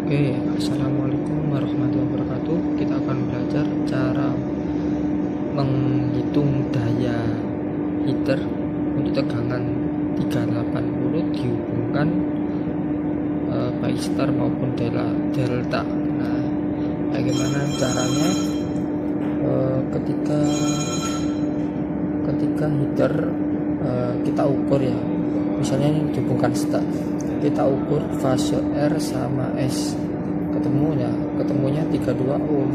Oke, assalamualaikum warahmatullahi wabarakatuh. Kita akan belajar cara menghitung daya heater untuk tegangan 380 dihubungkan baik start maupun delta. Nah, bagaimana caranya? Ketika heater kita ukur ya, misalnya ini dihubungkan start, kita ukur fase R sama S, ketemunya 32 ohm.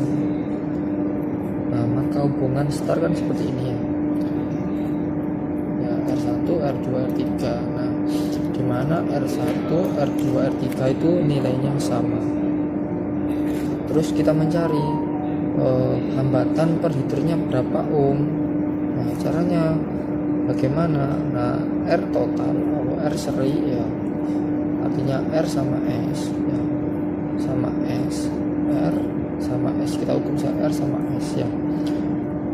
Nah, maka hubungan start kan seperti ini ya, R1, R2, R3. Nah, dimana R1, R2, R3 itu nilainya sama. Terus kita mencari hambatan per heaternya berapa ohm. Nah, caranya bagaimana? Nah, R total atau R seri ya, artinya R sama S ya, sama S, R sama S, kita ukur R sama S ya,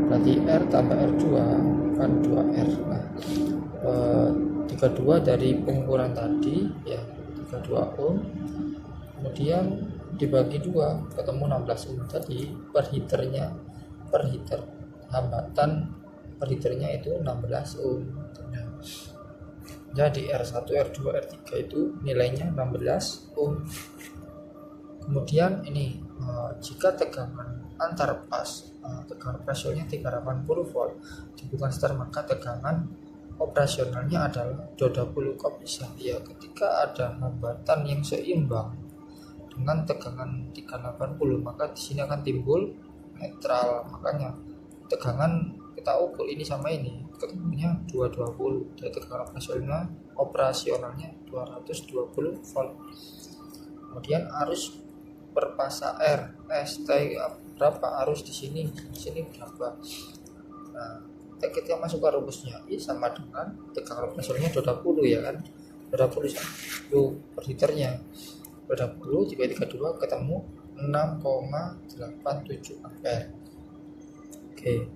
berarti R tambah R2 kan 2R. Nah, 32 dari pengukuran tadi ya, 32 ohm, kemudian dibagi 2 ketemu 16 ohm tadi. Per heater hambatan per heaternya itu 16 ohm. Nah, jadi R1, R2, R3 itu nilainya 16 ohm. Kemudian ini jika tegangan antar pas, tegangan operasionalnya 380 volt bukan start, maka tegangan operasionalnya adalah 20 bisa ya. Ketika ada hambatan yang seimbang dengan tegangan 380, maka di sini akan timbul netral. Makanya tegangan kita ukur ini sama ini, ketemunya 220, dan tegangan operasionalnya 220 volt. Kemudian arus perpasa R ST berapa, arus di sini berapa. Nah, kita masuk ke rumusnya, I sama dengan tegangan operasionalnya 20 ya kan, 20 per liternya 20 dibagi 32 ketemu 6,87 ampere. Oke,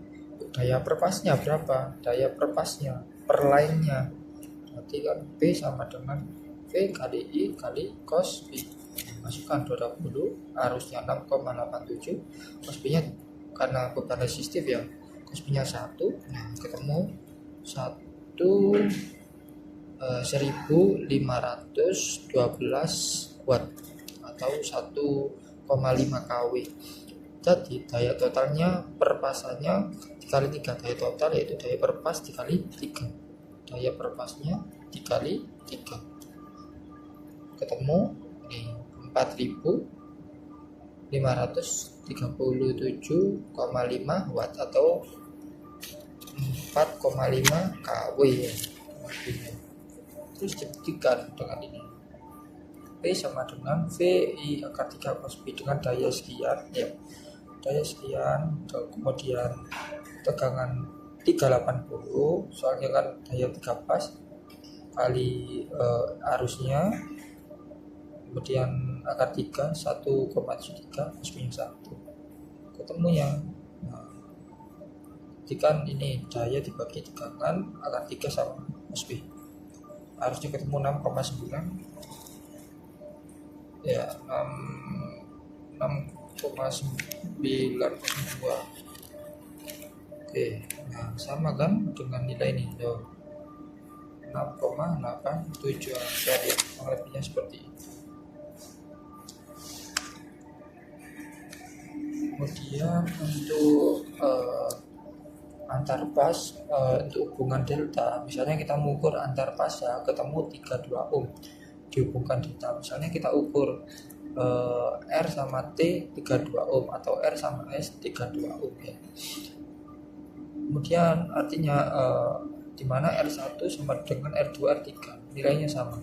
daya perpasnya berapa? Daya perpasnya per line-nya berarti kan P sama dengan V kali I kali cos B. Masukkan 20, arusnya 6,87, cos B nya karena beban resistif ya, cos B nya 1. Nah, ketemu 1512 watt atau 1,5 kW. Jadi daya totalnya perpasannya dikali 3, daya total yaitu daya perpas dikali 3, daya perpasnya dikali 3 ketemu ini 4537,5 watt atau 4,5 kW ya. Terus dibuktikan dengan ini, P sama dengan VI akar 3 cos B dengan daya sekian ya, daya sekian, kemudian tegangan 380, soalnya kan daya 3 pas kali arusnya, kemudian akar 3 1,73 cos B 1 ketemunya. Nah, jika ini daya dibagi tegangan akar 3 sama cos B, harusnya ketemu 6,9 ya, 6,92. Oke, nah sama kan dengan nilai ini 6,87 ampere ya, lebihnya seperti ini. Kemudian untuk antar pas, untuk hubungan delta, misalnya kita mengukur antar pas ya, ketemu 32 ohm dihubungkan delta. Misalnya kita ukur R sama T 32 ohm atau R sama S 32 ohm ya. Kemudian artinya dimana R1 sama dengan R2 R3 nilainya sama.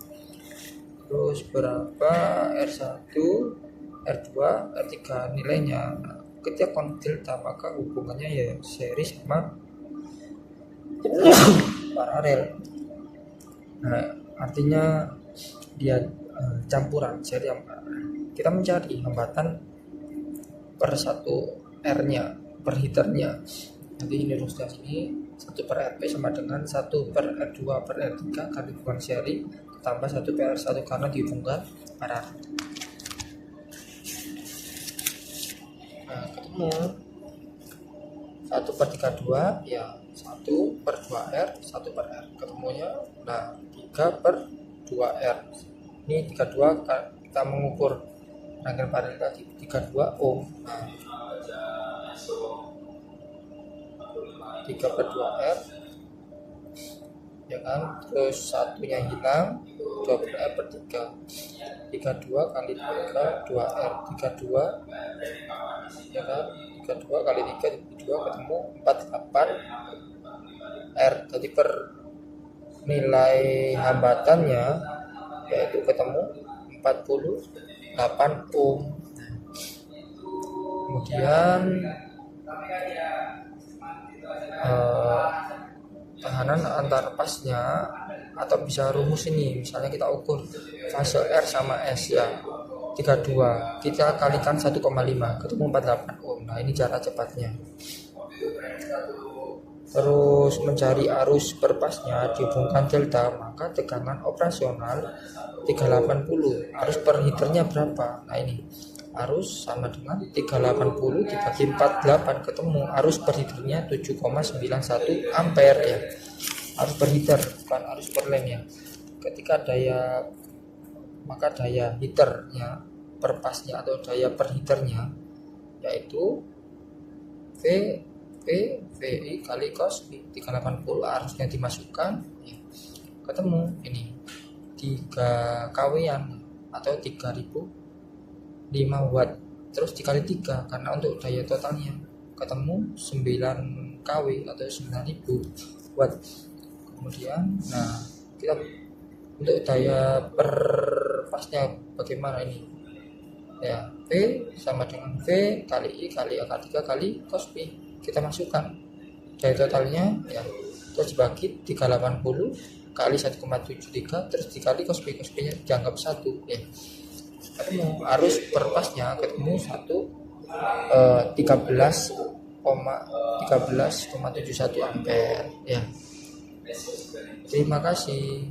Terus berapa R1 R2 R3 nilainya. Nah, ketika kontak delta maka hubungannya ya seri sama paralel. Nah, artinya dia campuran seri yang paralel. Kita mencari hambatan per 1 R nya per heaternya. Nanti ini rumusnya sini 1 per RP sama dengan 1 per R2 per R3 kali hubungan seri tambah 1 per R1 karena dihubungkan paralel. ketemu 1/32 ya 1/2R 1/R ketemunya. Nah 3/2R ini 32 kita mengukur rangkaian paralel tadi 32 ohm. Nah 3/2R ya kan, terus satunya hilang 2/R/3 32 kali 3 2R 32 ya kan, 32 kali 3 2 ketemu 48R. Jadi per nilai hambatannya yaitu ketemu 48 ohm. Kemudian tehanan antar pasnya atau bisa rumus ini, misalnya kita ukur fase R sama S ya 32 kita kalikan 1,5 ketemu 48 ohm. Nah ini cara cepatnya. Terus mencari arus per pasnya dihubungkan delta, maka tekanan operasional 380, arus per liternya berapa? Nah ini arus sama dengan 380 dibagi 48 ketemu arus per liternya 7,91 ampere ya. Arus per liter bukan arus per lem ya. Ketika daya, maka daya liternya per pasnya atau daya per liternya yaitu VI kali cos 380, arusnya dimasukkan ya, ketemu ini 3 kW-an atau 3005 watt, terus dikali 3 karena untuk daya totalnya ketemu 9 kW atau 9000 watt. Kemudian nah kita untuk daya per pasnya bagaimana ini ya, V sama dengan V kali I kali akar 3 kali cos P, kita masukkan daya totalnya ya, terus dibagi 380 kali 1,73 terus dikali cos P nya dianggap 1 ya, ketemu arus per pasnya ketemu 13,71 ampere ya. Terima kasih.